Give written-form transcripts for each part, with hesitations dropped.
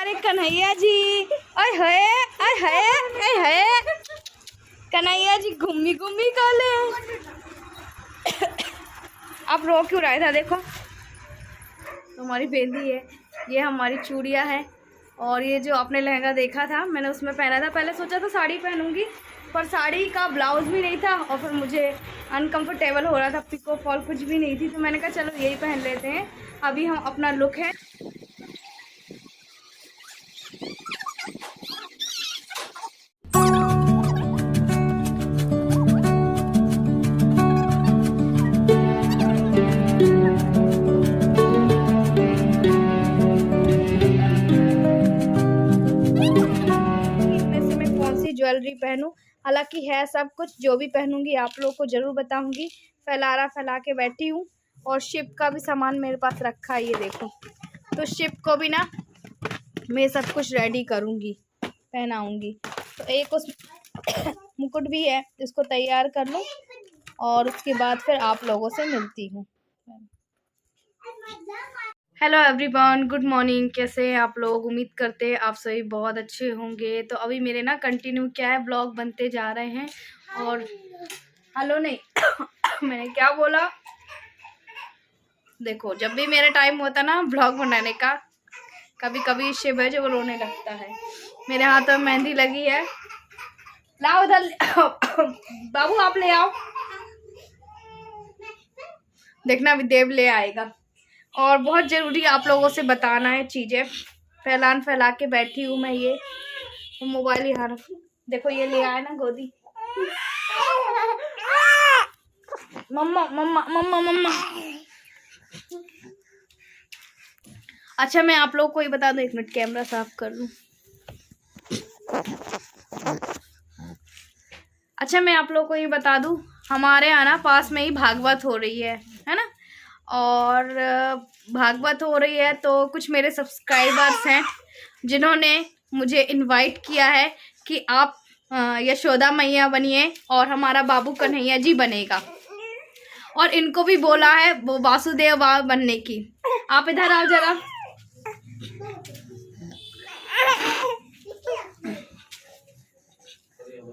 हमारे कन्हैया जी। आय हाय आय हाय आय हाय, कन्हैया जी घूमी घूमी काले। आप रो क्यों रहा था? देखो हमारी बेंदी है, ये हमारी चूड़ियाँ है। और ये जो आपने लहंगा देखा था मैंने उसमें पहना था। पहले सोचा था साड़ी पहनूंगी, पर साड़ी का ब्लाउज भी नहीं था और फिर मुझे अनकंफर्टेबल हो रहा था, पिको फॉल कुछ भी नहीं थी, तो मैंने कहा चलो यही पहन लेते हैं। अभी हम अपना लुक है। ज्वेलरी पहनूं, हालांकि है सब कुछ, जो भी पहनूंगी आप लोगों को जरूर बताऊंगी। फैला के बैठी हूँ और शिप का भी सामान मेरे पास रखा है, ये देखो। तो शिप को भी ना मैं सब कुछ रेडी करूंगी, पहनाऊंगी। तो एक उस मुकुट भी है, इसको तैयार कर लूं और उसके बाद फिर आप लोगों से मिलती हूँ। Hello everyone, good morning. कैसे हैं आप लोग? उम्मीद करते हैं आप सभी बहुत अच्छे होंगे। तो अभी मेरे ना कंटिन्यू क्या है, ब्लॉग बनते जा रहे हैं। और हेलो नहीं मैंने क्या बोला? देखो जब भी मेरा टाइम होता ना ब्लॉग बनाने का, कभी कभी शिव है जो रोने लगता है। मेरे हाथों में मेहंदी लगी है, लाओ उधर बाबू आप ले आओ। देखना अभी देव ले आएगा। और बहुत ज़रूरी आप लोगों से बताना है चीज़ें। फैला के बैठी हूँ मैं। ये मोबाइल यहाँ रख, देखो ये ले आया ना गोदी। मम्मा मम्मा मम्मा मम्मा। अच्छा मैं आप लोगों को ये बता दूँ, एक मिनट कैमरा साफ कर लूँ। अच्छा मैं आप लोगों को ये बता दूँ, हमारे यहाँ ना पास में ही भागवत हो रही है ना। और भागवत हो रही है तो कुछ मेरे सब्सक्राइबर्स हैं जिन्होंने मुझे इनवाइट किया है कि आप यशोदा मैया बनिए और हमारा बाबू कन्हैया जी बनेगा। और इनको भी बोला है वो वासुदेव बाबा बनने की। आप इधर आओ जरा।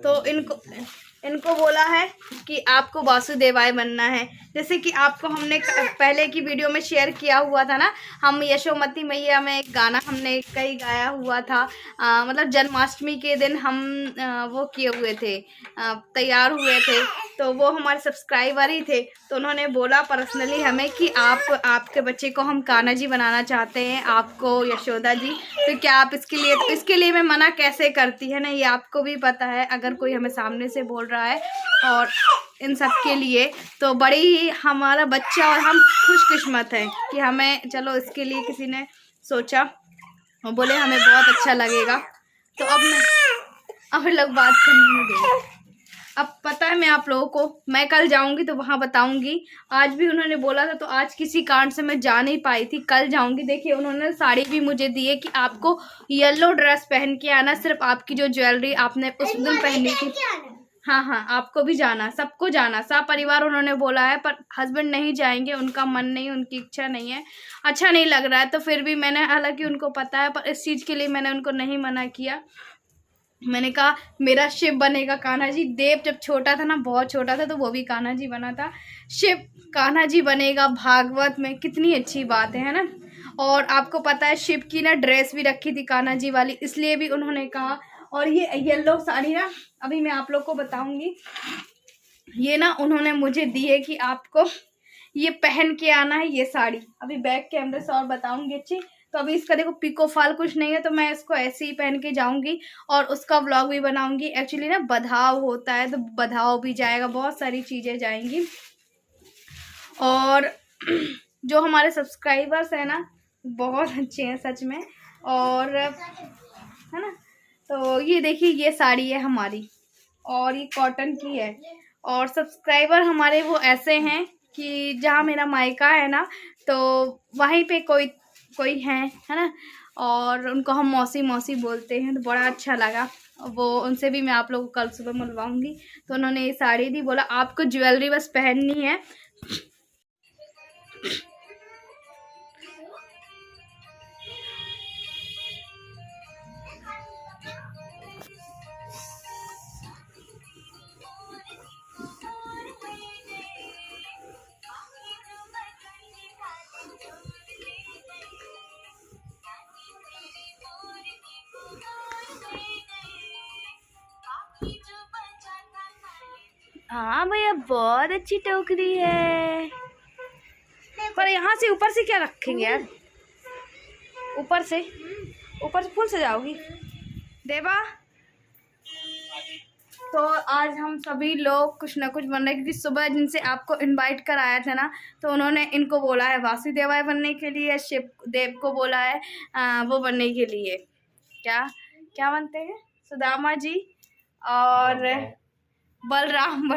तो इनको बोला है कि आपको वासुदेवाय बनना है। जैसे कि आपको हमने पहले की वीडियो में शेयर किया हुआ था ना, हम यशोमती मैया में एक गाना हमने कहीं गाया हुआ था। मतलब जन्माष्टमी के दिन हम वो किए हुए थे, तैयार हुए थे। तो वो हमारे सब्सक्राइबर ही थे, तो उन्होंने बोला पर्सनली हमें कि आपके बच्चे को हम कान्हा जी बनाना चाहते हैं, आपको यशोदा जी। तो क्या आप इसके लिए मैं मना कैसे करती है ना, ये आपको भी पता है। अगर कोई हमें सामने से बोल रहा है और इन सब के लिए, तो बड़ी ही हमारा बच्चा और हम खुशकिस्मत हैं कि हमें चलो इसके लिए किसी ने सोचा और बोले, हमें बहुत अच्छा लगेगा। तो अब लोग बात करने देंगे। अब पता है मैं आप लोगों को, मैं कल जाऊंगी तो वहां बताऊंगी। आज भी उन्होंने बोला था तो आज किसी कारण से मैं जा नहीं पाई थी, कल जाऊंगी। देखिए उन्होंने साड़ी भी मुझे दी है कि आपको येलो ड्रेस पहन के आना, सिर्फ आपकी जो ज्वेलरी आपने उस दिन पहनी थी। हाँ हाँ आपको भी जाना, सबको जाना, सब परिवार उन्होंने बोला है। पर हस्बैंड नहीं जाएंगे, उनका मन नहीं, उनकी इच्छा नहीं है, अच्छा नहीं लग रहा है। तो फिर भी मैंने, हालांकि उनको पता है, पर इस चीज़ के लिए मैंने उनको नहीं मना किया। मैंने कहा मेरा शिव बनेगा कान्हा जी। देव जब छोटा था ना, बहुत छोटा था, तो वो भी कान्हा जी बना था। शिव कान्हा जी बनेगा भागवत में, कितनी अच्छी बात है ना। और आपको पता है शिव की ना ड्रेस भी रखी थी कान्हा जी वाली, इसलिए भी उन्होंने कहा। और ये येलो साड़ी ना अभी मैं आप लोग को बताऊंगी, ये ना उन्होंने मुझे दी है कि आपको ये पहन के आना है ये साड़ी। अभी बैक कैमरे से और बताऊंगी अच्छी। तो अभी इसका देखो पिको फाल कुछ नहीं है, तो मैं इसको ऐसे ही पहन के जाऊंगी और उसका व्लॉग भी बनाऊंगी। एक्चुअली ना बधाव होता है तो बधाव भी जाएगा, बहुत सारी चीज़ें जाएंगी। और जो हमारे सब्सक्राइबर्स हैं ना बहुत अच्छे हैं सच में, और है ना। तो ये देखिए ये साड़ी है हमारी और ये कॉटन की है। और सब्सक्राइबर हमारे वो ऐसे हैं कि जहाँ मेरा मायका है ना, तो वहीं पे कोई है ना। और उनको हम मौसी मौसी बोलते हैं, तो बड़ा अच्छा लगा। वो उनसे भी मैं आप लोगों को कल सुबह मिलवाऊंगी। तो उन्होंने ये साड़ी दी, बोला आपको ज्वेलरी बस पहननी है। हाँ भैया, बहुत अच्छी टोकरी है। पर यहाँ से ऊपर से क्या रखेंगे यार? ऊपर से फूल सजाओगी देवा? तो आज हम सभी लोग कुछ ना कुछ बन रहे हैं, क्योंकि सुबह जिनसे आपको इनवाइट कराया था ना, तो उन्होंने इनको बोला है वासुदेवाय बनने के लिए, शिव देव को बोला है वो बनने के लिए। क्या क्या बनते हैं? सुदामा जी और बलराम।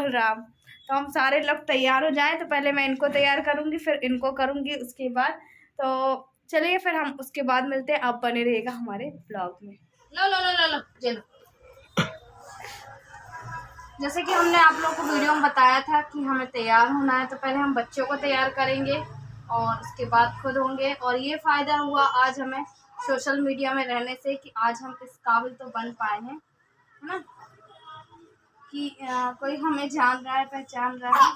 तो हम सारे लोग तैयार हो जाएं, तो पहले मैं इनको तैयार करूँगी, फिर इनको करूँगी उसके बाद। तो चलिए फिर हम उसके बाद मिलते हैं। आप बने रहिएगा हमारे ब्लॉग में। लो चलो। जैसे कि हमने आप लोगों को वीडियो में बताया था कि हमें तैयार होना है, तो पहले हम बच्चों को तैयार करेंगे और उसके बाद खुद होंगे। और ये फ़ायदा हुआ आज हमें सोशल मीडिया में रहने से कि आज हम इस काबिल तो बन पाए हैं, है ना, कि कोई हमें जान रहा है, पहचान रहा है,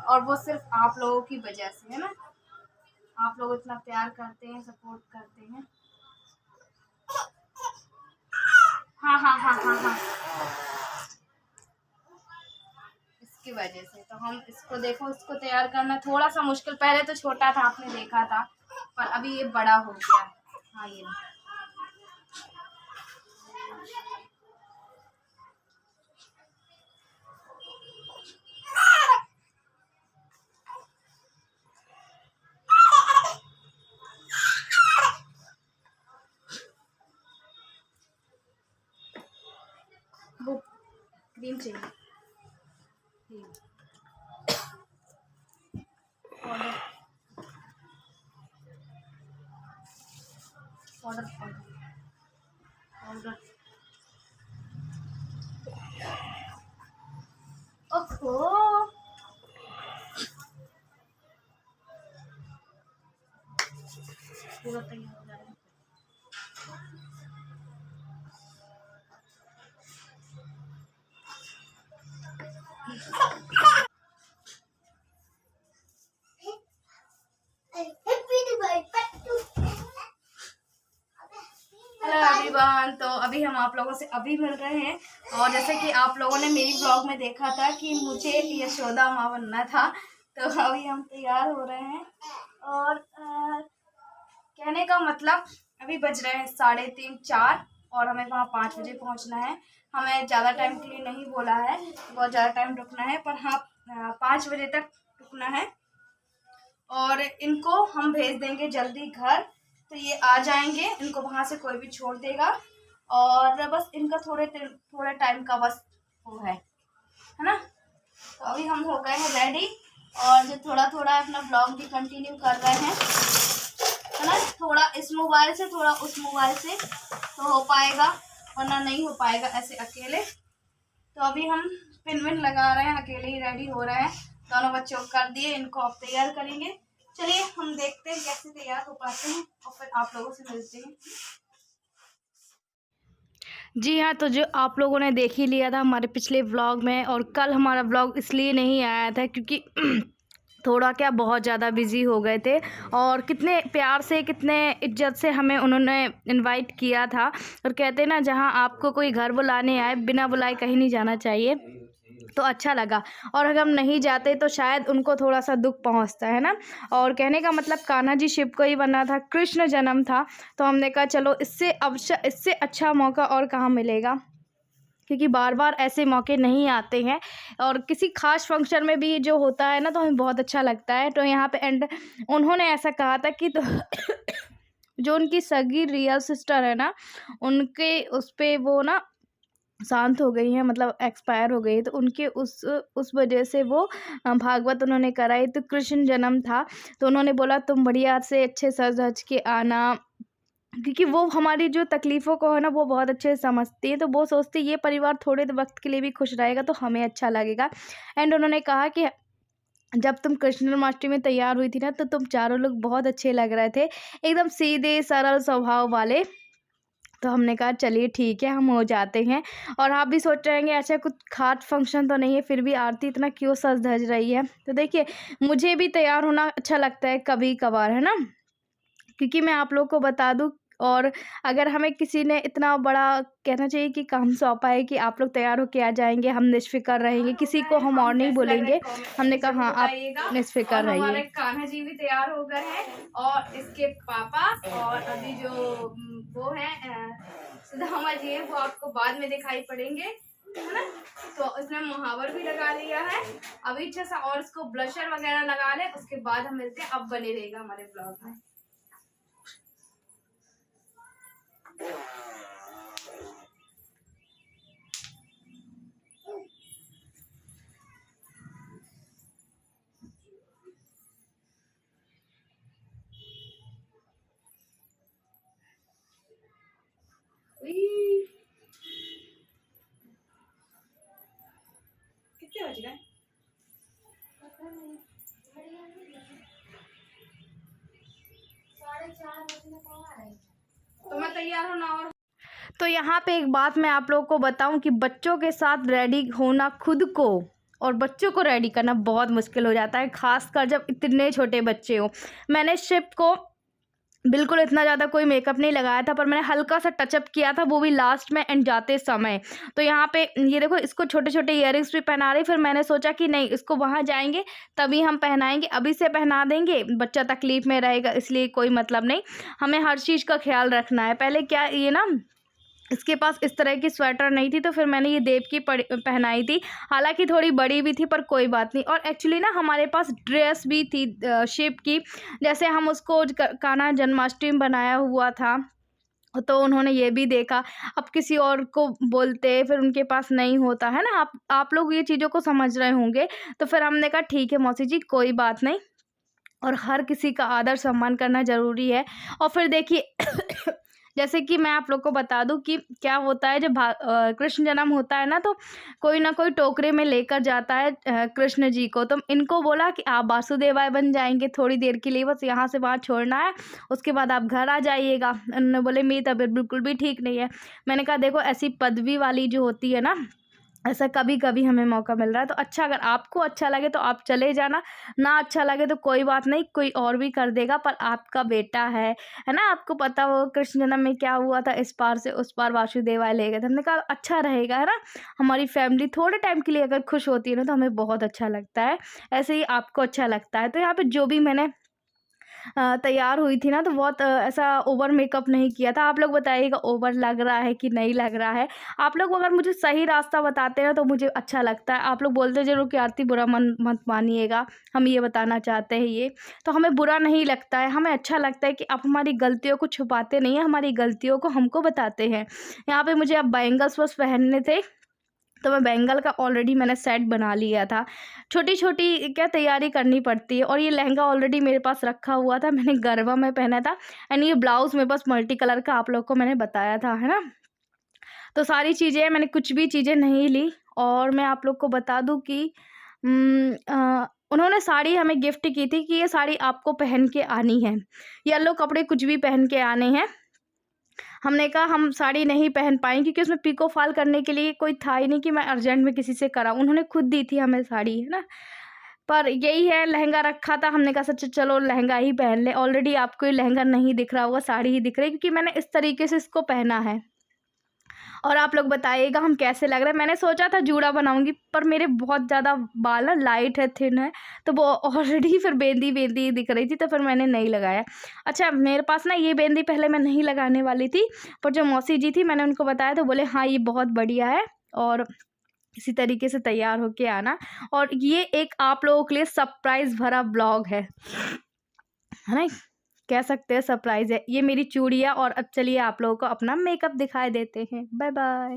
और वो सिर्फ आप लोगों की वजह से, है ना। आप लोग इतना प्यार करते हैं, सपोर्ट करते हैं। हाँ, इसकी वजह से तो हम इसको देखो, इसको तैयार करना थोड़ा सा मुश्किल, पहले तो छोटा था, आपने देखा था, पर अभी ये बड़ा हो गया। हाँ, ये वो क्रीम चाहिए, पाउडर ओहो, पूरा तैयार हो जाएगा। एवरीवन, तो अभी हम आप लोगों से अभी मिल रहे हैं, और जैसे कि आप लोगों ने मेरी ब्लॉग में देखा था कि मुझे यशोदा माँ बनना था, तो अभी हम तैयार हो रहे हैं। और कहने का मतलब अभी बज रहे हैं 3:30 4, और हमें वहाँ 5 बजे पहुँचना है। हमें ज़्यादा टाइम के लिए नहीं बोला है, बहुत ज़्यादा टाइम रुकना है, पर हाँ 5 बजे तक रुकना है। और इनको हम भेज देंगे जल्दी घर, तो ये आ जाएंगे, इनको वहाँ से कोई भी छोड़ देगा, और बस इनका थोड़े टाइम का बस वो है ना। तो अभी हम हो गए हैं रेडी, और जो थोड़ा अपना ब्लॉग भी कंटिन्यू कर रहे हैं, है ना, थोड़ा इस मोबाइल से, थोड़ा उस मोबाइल से, तो हो पाएगा, वरना नहीं हो पाएगा ऐसे अकेले। तो अभी हम पिन विन लगा रहे हैं, अकेले ही रेडी हो रहे हैं, दोनों बच्चों को कर दिए, इनको अब तैयार करेंगे। चलिए हम देखते हैं कैसे तैयार हो पाते हैं, और फिर आप लोगों से मिलते हैं। जी हाँ, तो जो आप लोगों ने देख ही लिया था हमारे पिछले व्लॉग में, और कल हमारा व्लॉग इसलिए नहीं आया था क्योंकि थोड़ा क्या बहुत ज़्यादा बिज़ी हो गए थे, और कितने प्यार से, कितने इज्जत से हमें उन्होंने इनवाइट किया था। और कहते हैं ना, जहाँ आपको कोई घर बुलाने आए, बिना बुलाए कहीं नहीं जाना चाहिए, तो अच्छा लगा। और अगर हम नहीं जाते तो शायद उनको थोड़ा सा दुख पहुंचता है ना। और कहने का मतलब कान्हा जी शिव को ही बनना था, कृष्ण जन्म था, तो हमने कहा चलो इससे अच्छा मौका और कहाँ मिलेगा, क्योंकि बार बार ऐसे मौके नहीं आते हैं, और किसी खास फंक्शन में भी जो होता है ना, तो हमें बहुत अच्छा लगता है। तो यहाँ पे उन्होंने ऐसा कहा था कि तो जो उनकी सगी रियल सिस्टर है ना, उनके उस पर वो ना शांत हो गई हैं, मतलब एक्सपायर हो गई, तो उनके उस वजह से वो भागवत उन्होंने कराई। तो कृष्ण जन्म था, तो उन्होंने बोला तुम बढ़िया से अच्छे सज धज के आना, क्योंकि वो हमारी जो तकलीफ़ों को है ना, वो बहुत अच्छे से समझती है। तो वो सोचती ये परिवार थोड़े वक्त के लिए भी खुश रहेगा तो हमें अच्छा लगेगा। एंड उन्होंने कहा कि जब तुम कृष्ण जन्माष्टमी में तैयार हुई थी ना, तो तुम चारों लोग बहुत अच्छे लग रहे थे, एकदम सीधे सरल स्वभाव वाले। तो हमने कहा चलिए ठीक है, हम हो जाते हैं। और आप भी सोच रहे होंगे अच्छा कुछ खास फंक्शन तो नहीं है, फिर भी आरती इतना क्यों सज धज रही है। तो देखिए, मुझे भी तैयार होना अच्छा लगता है कभी कभार, है ना, क्योंकि मैं आप लोग को बता दूं, और अगर हमें किसी ने इतना बड़ा कहना चाहिए कि काम सौंपा है कि आप लोग तैयार होके आ जाएंगे, हम निश्फ़िक्र रहेंगे, किसी को हम और नहीं बोलेंगे। हमने कहा हाँ आप निश्फ़िक्र रहिए। हमारे कान्हा जी भी तैयार हो गए हैं और इसके पापा, और अभी जो वो है सुदामा जी है वो आपको बाद में दिखाई पड़ेंगे, है ना। तो इसने मुहावर भी लगा लिया है, अभी अच्छा सा और इसको ब्लशर वगैरह लगा ले, उसके बाद हम मिलते हैं। अब बने रहेगा हमारे ब्लॉग में। कितने बज गए? तो मैं तैयार हूँ ना। और तो यहाँ पे एक बात मैं आप लोगों को बताऊं कि बच्चों के साथ रेडी होना खुद को और बच्चों को रेडी करना बहुत मुश्किल हो जाता है, खासकर जब इतने छोटे बच्चे हो। मैंने शिप को बिल्कुल इतना ज़्यादा कोई मेकअप नहीं लगाया था, पर मैंने हल्का सा टचअप किया था, वो भी लास्ट में एंड जाते समय। तो यहाँ पे ये देखो, इसको छोटे छोटे इयररिंग्स भी पहना रही। फिर मैंने सोचा कि नहीं, इसको वहाँ जाएंगे तभी हम पहनाएंगे, अभी से पहना देंगे बच्चा तकलीफ़ में रहेगा, इसलिए कोई मतलब नहीं। हमें हर चीज़ का ख्याल रखना है। पहले क्या ये ना, इसके पास इस तरह की स्वेटर नहीं थी, तो फिर मैंने ये देव की पहनाई थी। हालांकि थोड़ी बड़ी भी थी, पर कोई बात नहीं। और एक्चुअली ना हमारे पास ड्रेस भी थी शिप की, जैसे हम उसको कान्हा जन्माष्टमी बनाया हुआ था, तो उन्होंने ये भी देखा। अब किसी और को बोलते फिर उनके पास नहीं होता है ना, आप लोग ये चीज़ों को समझ रहे होंगे। तो फिर हमने कहा ठीक है मौसी जी, कोई बात नहीं, और हर किसी का आदर सम्मान करना ज़रूरी है। और फिर देखिए जैसे कि मैं आप लोग को बता दूं कि क्या होता है जब कृष्ण जन्म होता है ना, तो कोई ना कोई टोकरे में लेकर जाता है कृष्ण जी को। तो इनको बोला कि आप वासुदेवाय बन जाएंगे थोड़ी देर के लिए, बस यहाँ से वहाँ छोड़ना है, उसके बाद आप घर आ जाइएगा। उन्होंने बोले मेरी तबीयत बिल्कुल भी ठीक नहीं है। मैंने कहा देखो, ऐसी पदवी वाली जो होती है ना, ऐसा कभी कभी हमें मौका मिल रहा है, तो अच्छा, अगर आपको अच्छा लगे तो आप चले जाना, ना अच्छा लगे तो कोई बात नहीं, कोई और भी कर देगा, पर आपका बेटा है ना। आपको पता हो कृष्ण जन्म में क्या हुआ था, इस पार से उस पार वासुदेवाय ले गए थे। हमने कहा अच्छा रहेगा, है ना। हमारी फैमिली थोड़े टाइम के लिए अगर खुश होती है ना, तो हमें बहुत अच्छा लगता है। ऐसे ही आपको अच्छा लगता है। तो यहाँ पे जो भी मैंने तैयार हुई थी ना, तो बहुत ऐसा ओवर मेकअप नहीं किया था। आप लोग बताइएगा ओवर लग रहा है कि नहीं लग रहा है। आप लोग अगर मुझे सही रास्ता बताते हैं तो मुझे अच्छा लगता है। आप लोग बोलते ज़रूर कि आरती बुरा मन मत मानिएगा, हम ये बताना चाहते हैं ये। तो हमें बुरा नहीं लगता है, हमें अच्छा लगता है कि आप हमारी गलतियों को छुपाते नहीं हैं, हमारी गलतियों को हमको बताते हैं। यहाँ पे मुझे अब बैंगल्स बस पहनने थे, तो मैं बैंगल का ऑलरेडी मैंने सेट बना लिया था। छोटी छोटी क्या तैयारी करनी पड़ती है। और ये लहंगा ऑलरेडी मेरे पास रखा हुआ था, मैंने गरबा में पहना था। एंड ये ब्लाउज़ मेरे पास मल्टी कलर का आप लोग को मैंने बताया था, है ना। तो सारी चीज़ें, मैंने कुछ भी चीज़ें नहीं ली। और मैं आप लोग को बता दूं कि उन्होंने साड़ी हमें गिफ्ट की थी कि ये साड़ी आपको पहन के आनी है, येलो कपड़े कुछ भी पहन के आने हैं। हमने कहा हम साड़ी नहीं पहन पाएंगे, क्योंकि उसमें पिको फॉल करने के लिए कोई था ही नहीं कि मैं अर्जेंट में किसी से कराऊं। उन्होंने खुद दी थी हमें साड़ी, है ना। पर यही है, लहंगा रखा था, हमने कहा सच चलो लहंगा ही पहन ले। ऑलरेडी आपको ये लहंगा नहीं दिख रहा होगा, साड़ी ही दिख रही है, क्योंकि मैंने इस तरीके से इसको पहना है। और आप लोग बताइएगा हम कैसे लग रहे हैं। मैंने सोचा था जूड़ा बनाऊंगी, पर मेरे बहुत ज़्यादा बाल ना लाइट है, थिन है, तो वो ऑलरेडी फिर बेंदी बेंदी दिख रही थी, तो फिर मैंने नहीं लगाया। अच्छा, मेरे पास ना ये बेंदी पहले मैं नहीं लगाने वाली थी, पर जो मौसी जी थी मैंने उनको बताया तो बोले हाँ ये बहुत बढ़िया है, और इसी तरीके से तैयार होके आना। और ये एक आप लोगों के लिए सरप्राइज़ भरा ब्लॉग है ना, कह सकते हैं सरप्राइज़ है। ये मेरी चूड़ियाँ। और अब चलिए आप लोगों को अपना मेकअप दिखाई देते हैं। Bye bye.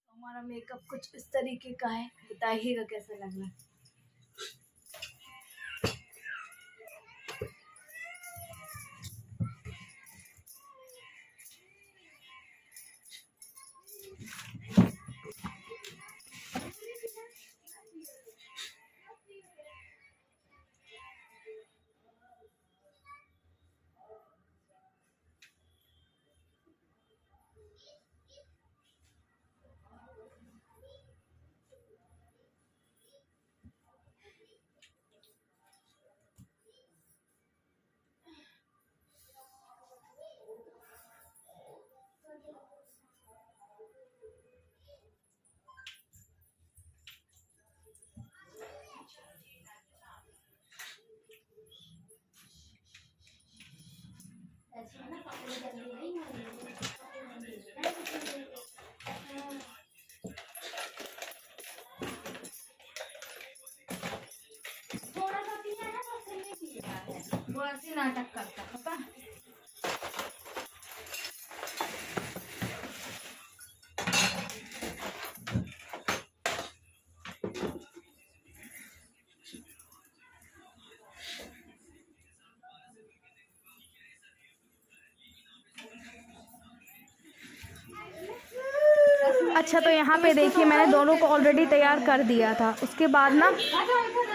हमारा मेकअप कुछ इस तरीके का है, बताइएगा कैसा लग रहा है। नाटक करता पता। अच्छा तो यहाँ पे देखिए मैंने दोनों को ऑलरेडी तैयार कर दिया था। उसके बाद ना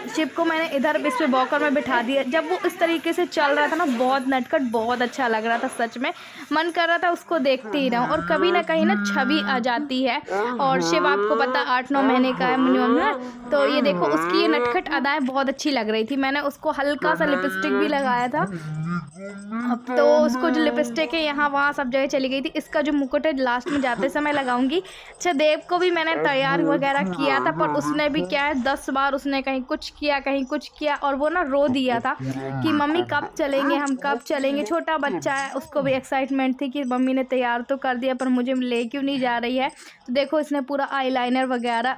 शिप को मैंने इधर इस पे वॉकर में बिठा दिया। जब वो इस तरीके से चल रहा था ना, बहुत नटखट, बहुत अच्छा लग रहा था। सच में मन कर रहा था उसको देखते ही रहूं। और कभी ना कहीं ना छवि आ जाती है। और शिव आपको पता 8-9 महीने का है मिनिमम ना, तो ये देखो उसकी ये नटखट अदाएं बहुत अच्छी लग रही थी। मैंने उसको हल्का सा लिपस्टिक भी लगाया था। अब तो उसको जो लिपस्टिक है यहाँ वहाँ सब जगह चली गई थी। इसका जो मुकुट है लास्ट में जाते समय लगाऊंगी। अच्छा देव को भी मैंने तैयार वगैरह किया था, पर उसने भी क्या है 10 बार उसने कहीं कुछ किया कहीं कुछ किया, और वो ना रो दिया था कि मम्मी कब चलेंगे, हम कब चलेंगे। छोटा बच्चा है, उसको भी एक्साइटमेंट थी कि मम्मी ने तैयार तो कर दिया पर मुझे ले क्यों नहीं जा रही है। तो देखो इसने पूरा आईलाइनर वगैरह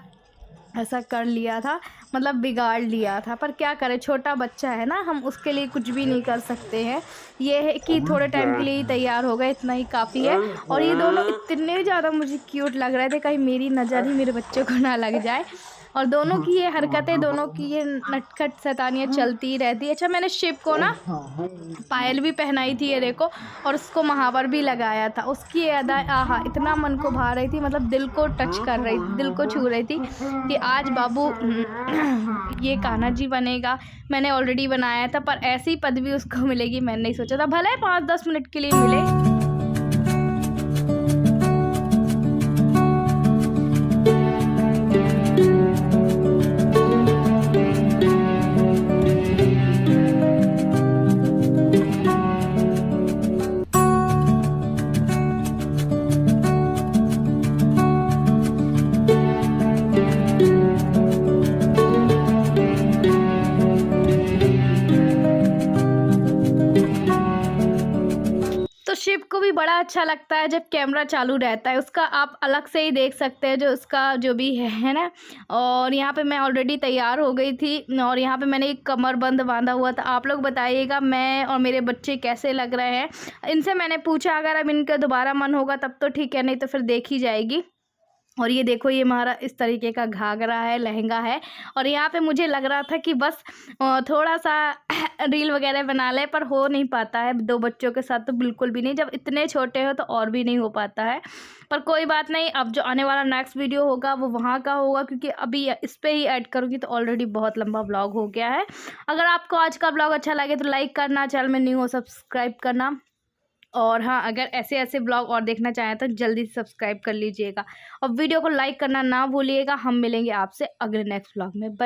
ऐसा कर लिया था, मतलब बिगाड़ लिया था। पर क्या करें, छोटा बच्चा है ना, हम उसके लिए कुछ भी नहीं कर सकते हैं। ये है कि थोड़े टाइम के लिए ही तैयार हो गए, इतना ही काफ़ी है। और ये दोनों इतने ज़्यादा मुझे क्यूट लग रहे थे, कहीं मेरी नज़र ही मेरे बच्चे को ना लग जाए। और दोनों की ये हरकतें, दोनों की ये नटखट शैतानियाँ चलती ही रहती है। अच्छा मैंने शिव को ना पायल भी पहनाई थी ये देखो, और उसको महावर भी लगाया था। उसकी ये अदा आहा इतना मन को भा रही थी, मतलब दिल को टच कर रही थी, दिल को छू रही थी कि आज बाबू ये कान्हा जी बनेगा। मैंने ऑलरेडी बनाया था, पर ऐसी पदवी उसको मिलेगी मैंने नहीं सोचा था। भले 5-10 मिनट के लिए मिले। शिव को भी बड़ा अच्छा लगता है जब कैमरा चालू रहता है उसका, आप अलग से ही देख सकते हैं जो उसका जो भी है ना। और यहाँ पे मैं ऑलरेडी तैयार हो गई थी, और यहाँ पे मैंने एक कमरबंद बांधा हुआ था। आप लोग बताइएगा मैं और मेरे बच्चे कैसे लग रहे हैं। इनसे मैंने पूछा अगर अब इनका दोबारा मन होगा तब तो ठीक है, नहीं तो फिर देखी जाएगी। और ये देखो ये हमारा इस तरीके का घाघरा है, लहंगा है। और यहाँ पे मुझे लग रहा था कि बस थोड़ा सा रील वगैरह बना ले, पर हो नहीं पाता है 2 बच्चों के साथ तो बिल्कुल भी नहीं। जब इतने छोटे हो तो और भी नहीं हो पाता है। पर कोई बात नहीं, अब जो आने वाला नेक्स्ट वीडियो होगा वो वहाँ का होगा, क्योंकि अभी इस पर ही ऐड करूँगी तो ऑलरेडी बहुत लंबा ब्लॉग हो गया है। अगर आपको आज का ब्लॉग अच्छा लगे तो लाइक करना, चैनल में न्यू हो सब्सक्राइब करना। और हाँ, अगर ऐसे ऐसे ब्लॉग और देखना चाहें तो जल्दी से सब्सक्राइब कर लीजिएगा, और वीडियो को लाइक करना ना भूलिएगा। हम मिलेंगे आपसे अगले नेक्स्ट ब्लॉग में। बाय।